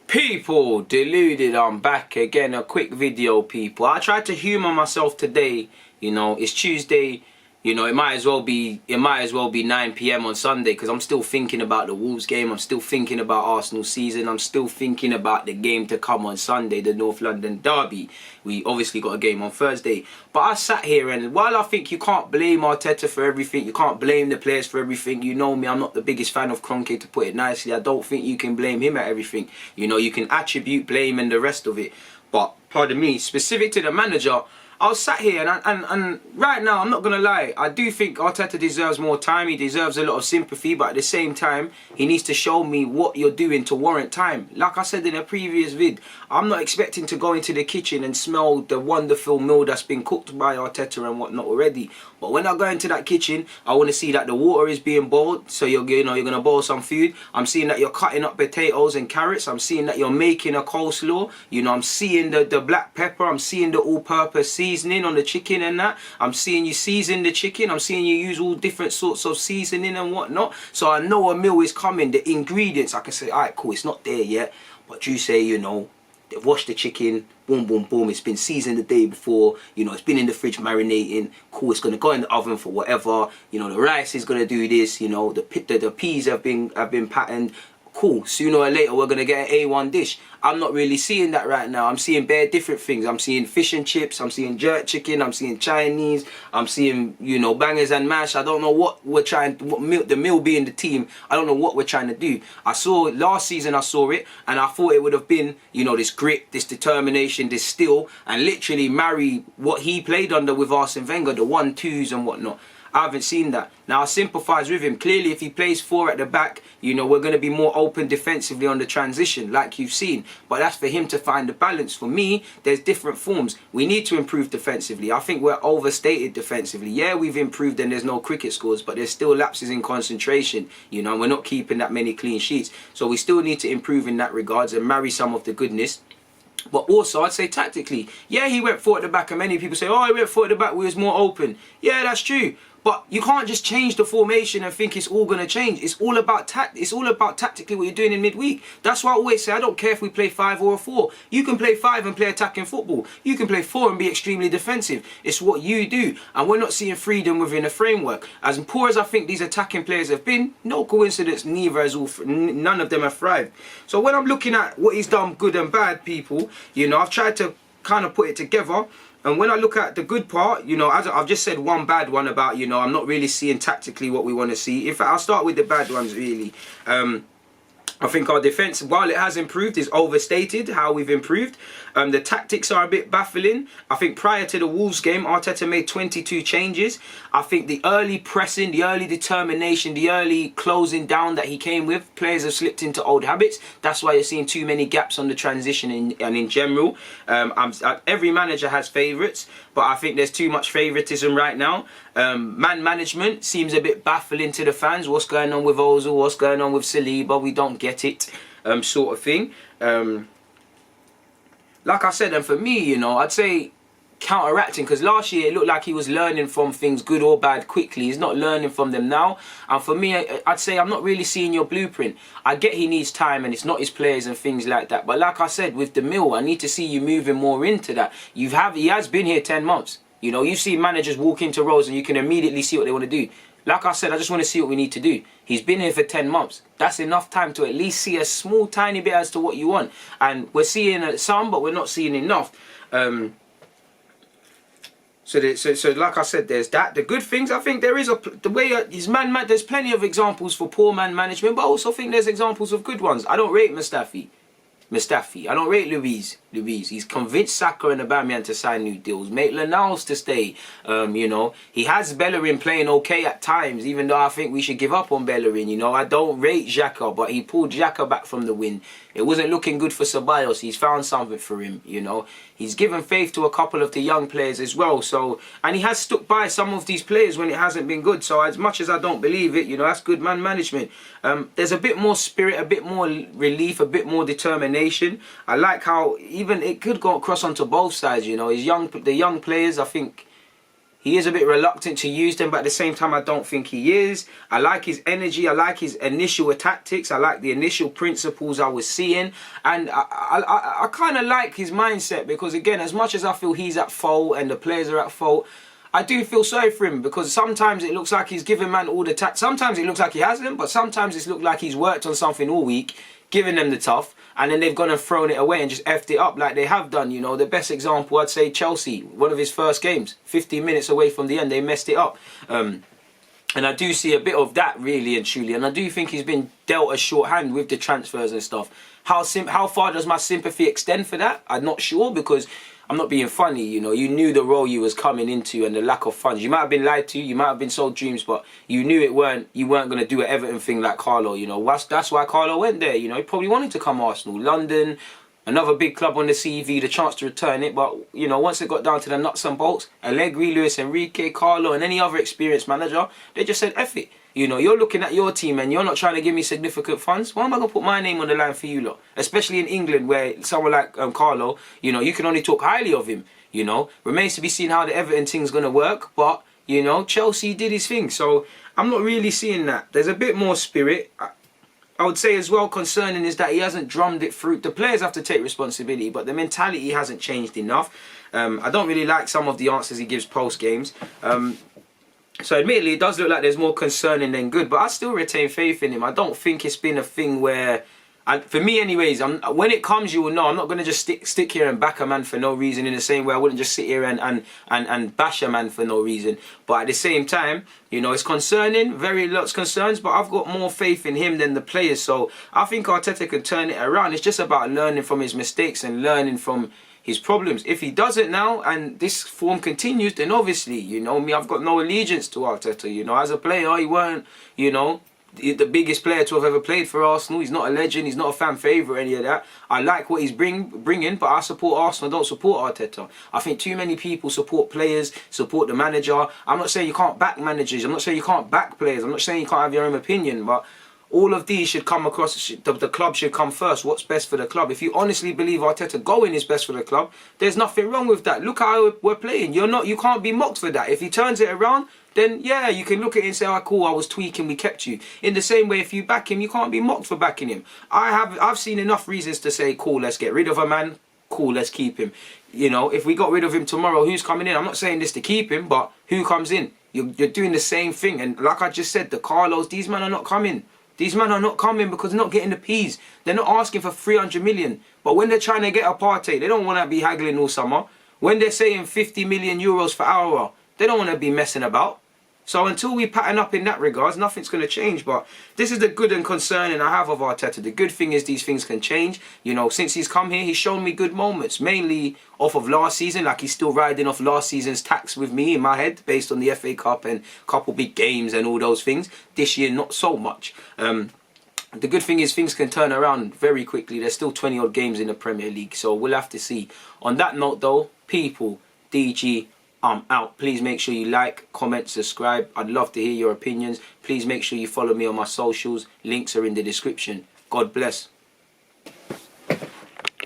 People, Deluded, I'm back again. A quick video, people. I tried to humour myself today. You know, it's Tuesday. You know, it might as well be 9 PM on Sunday because I'm still thinking about the Wolves game. I'm still thinking about Arsenal season. I'm still thinking about the game to come on Sunday, the North London derby. We obviously got a game on Thursday. But I sat here, and while I think you can't blame Arteta for everything, you can't blame the players for everything. You know me, I'm not the biggest fan of Kroenke, to put it nicely. I don't think you can blame him at everything. You know, you can attribute blame and the rest of it. But, pardon me, specific to the manager, I was sat here and right now, I'm not going to lie, I do think Arteta deserves more time. He deserves a lot of sympathy, but at the same time, he needs to show me what you're doing to warrant time. Like I said in a previous vid, I'm not expecting to go into the kitchen and smell the wonderful meal that's been cooked by Arteta and whatnot already. But when I go into that kitchen, I want to see that the water is being boiled. So you're going to boil some food. I'm seeing that you're cutting up potatoes and carrots. I'm seeing that you're making a coleslaw. You know, I'm seeing the black pepper. I'm seeing the all-purpose seasoning on the chicken and that. I'm seeing you season the chicken. I'm seeing you use all different sorts of seasoning and whatnot. So I know a meal is coming. The ingredients, I can say, all right, cool, it's not there yet. But you say, you know, they've washed the chicken, boom, boom, boom. It's been seasoned the day before. You know, it's been in the fridge marinating. Cool, it's going to go in the oven for whatever. You know, the rice is going to do this. You know, the peas have been patterned. Cool, sooner or later we're going to get an A1 dish. I'm not really seeing that right now. I'm seeing bare different things. I'm seeing fish and chips. I'm seeing jerk chicken. I'm seeing Chinese. I'm seeing, you know, bangers and mash. I don't know what we're trying, the meal being the team. I don't know what we're trying to do. I saw last season, I saw it, and I thought it would have been, you know, this grit, this determination, this still, and literally marry what he played under with Arsene Wenger, the 1-2s and whatnot. I haven't seen that. Now, I sympathise with him. Clearly, if he plays 4 at the back, you know, we're going to be more open defensively on the transition, like you've seen. But that's for him to find the balance. For me, there's different forms. We need to improve defensively. I think we're overstated defensively. Yeah, we've improved and there's no cricket scores, but there's still lapses in concentration. You know, we're not keeping that many clean sheets. So we still need to improve in that regards and marry some of the goodness. But also, I'd say tactically, yeah, he went 4 at the back, and many people say, oh, he went 4 at the back, we was more open. Yeah, that's true. But you can't just change the formation and think it's all going to change. It's all about It's all about tactically what you're doing in midweek. That's why I always say I don't care if we play 5 or a 4. You can play 5 and play attacking football. You can play 4 and be extremely defensive. It's what you do. And we're not seeing freedom within a framework. As poor as I think these attacking players have been, no coincidence, none of them have thrived. So when I'm looking at what he's done good and bad, people, you know, I've tried to kind of put it together. And when I look at the good part, you know, as I've just said one bad one about, you know, I'm not really seeing tactically what we want to see. In fact, I'll start with the bad ones, really. I think our defence, while it has improved, is overstated how we've improved. The tactics are a bit baffling. I think prior to the Wolves game, Arteta made 22 changes. I think the early pressing, the early determination, the early closing down that he came with, players have slipped into old habits. That's why you're seeing too many gaps on the transition and in general. Every manager has favourites, but I think there's too much favouritism right now. Man management seems a bit baffling to the fans. What's going on with Ozil? What's going on with Saliba? We don't get it, sort of thing. Like I said, and for me, you know, I'd say counteracting, because last year it looked like he was learning from things, good or bad, quickly. He's not learning from them now. And for me, I'd say I'm not really seeing your blueprint. I get he needs time and it's not his players and things like that. But like I said, with the mill, I need to see you moving more into that. He has been here 10 months. You know, you see managers walk into roles and you can immediately see what they want to do. Like I said, I just want to see what we need to do. He's been here for 10 months. That's enough time to at least see a small, tiny bit as to what you want. And we're seeing some, but we're not seeing enough. So like I said, there's that. The good things, I think there is there's plenty of examples for poor man management, but I also think there's examples of good ones. I don't rate Mustafi. I don't rate Luiz. He's convinced Saka and Aubameyang to sign new deals. Maitland-Niles to stay. You know, he has Bellerin playing okay at times, even though I think we should give up on Bellerin. You know, I don't rate Xhaka, but he pulled Xhaka back from the win. It wasn't looking good for Ceballos. He's found something for him, you know. He's given faith to a couple of the young players as well. So, and he has stuck by some of these players when it hasn't been good. So as much as I don't believe it, you know, that's good man management. There's a bit more spirit, a bit more relief, a bit more determination. I like how even it could go across onto both sides, you know. The young players, I think he is a bit reluctant to use them, but at the same time, I don't think he is. I like his energy. I like his initial tactics. I like the initial principles I was seeing. And I kind of like his mindset because, again, as much as I feel he's at fault and the players are at fault, I do feel sorry for him because sometimes it looks like he's giving man all the sometimes it looks like he hasn't, but sometimes it's looked like he's worked on something all week, giving them the tough, and then they've gone and thrown it away and just effed it up like they have done. You know, the best example, I'd say Chelsea, one of his first games, 15 minutes away from the end, they messed it up. And I do see a bit of that, really and truly. And I do think he's been dealt a shorthand with the transfers and stuff. How far does my sympathy extend for that? I'm not sure, because I'm not being funny, you know. You knew the role you was coming into and the lack of funds. You might have been lied to, you might have been sold dreams, but you knew you weren't going to do an Everton thing like Carlo, you know. That's why Carlo went there, you know. He probably wanted to come Arsenal, London, another big club on the CV, the chance to return it. But, you know, once it got down to the nuts and bolts, Allegri, Luis Enrique, Carlo and any other experienced manager, they just said, F it. You know, you're looking at your team and you're not trying to give me significant funds. Why am I going to put my name on the line for you lot? Especially in England, where someone like Carlo, you know, you can only talk highly of him, you know. Remains to be seen how the Everton thing's going to work. But, you know, Chelsea did his thing. So I'm not really seeing that. There's a bit more spirit. I would say as well, concerning is that he hasn't drummed it through. The players have to take responsibility, but the mentality hasn't changed enough. I don't really like some of the answers he gives post-games. So admittedly, it does look like there's more concerning than good, but I still retain faith in him. I don't think it's been a thing where, for me anyways, when it comes, you will know. I'm not going to just stick here and back a man for no reason, in the same way I wouldn't just sit here and bash a man for no reason. But at the same time, you know, it's concerning, very lots of concerns, but I've got more faith in him than the players. So I think Arteta can turn it around. It's just about learning from his mistakes and learning from his problems. If he does it now and this form continues, then obviously, you know me, I've got no allegiance to Arteta. You know, as a player, he weren't, you know, the biggest player to have ever played for Arsenal. He's not a legend. He's not a fan favourite, any of that. I like what he's bringing, but I support Arsenal. I don't support Arteta. I think too many people support players, support the manager. I'm not saying you can't back managers. I'm not saying you can't back players. I'm not saying you can't have your own opinion, but all of these should come across, the club should come first. What's best for the club? If you honestly believe Arteta going is best for the club, there's nothing wrong with that. Look how we're playing. You can't be mocked for that. If he turns it around, then yeah, you can look at it and say, oh cool, I was tweaking, we kept you. In the same way, if you back him, you can't be mocked for backing him. I've seen enough reasons to say, cool, let's get rid of a man. Cool, let's keep him. You know, if we got rid of him tomorrow, who's coming in? I'm not saying this to keep him, but who comes in? You're doing the same thing. And like I just said, the Carlos, these men are not coming. These men are not coming because they're not getting the peas. They're not asking for 300 million. But when they're trying to get a party, they don't want to be haggling all summer. When they're saying 50 million euros for Aura, they don't want to be messing about. So until we pattern up in that regards, nothing's going to change. But this is the good and concerning I have of Arteta. The good thing is these things can change. You know, since he's come here, he's shown me good moments. Mainly off of last season. Like he's still riding off last season's tax with me in my head. Based on the FA Cup and a couple big games and all those things. This year, not so much. The good thing is things can turn around very quickly. There's still 20 odd games in the Premier League. So we'll have to see. On that note though, people, DG, I'm out. Please make sure you like, comment, subscribe. I'd love to hear your opinions. Please make sure you follow me on my socials. Links are in the description. God bless.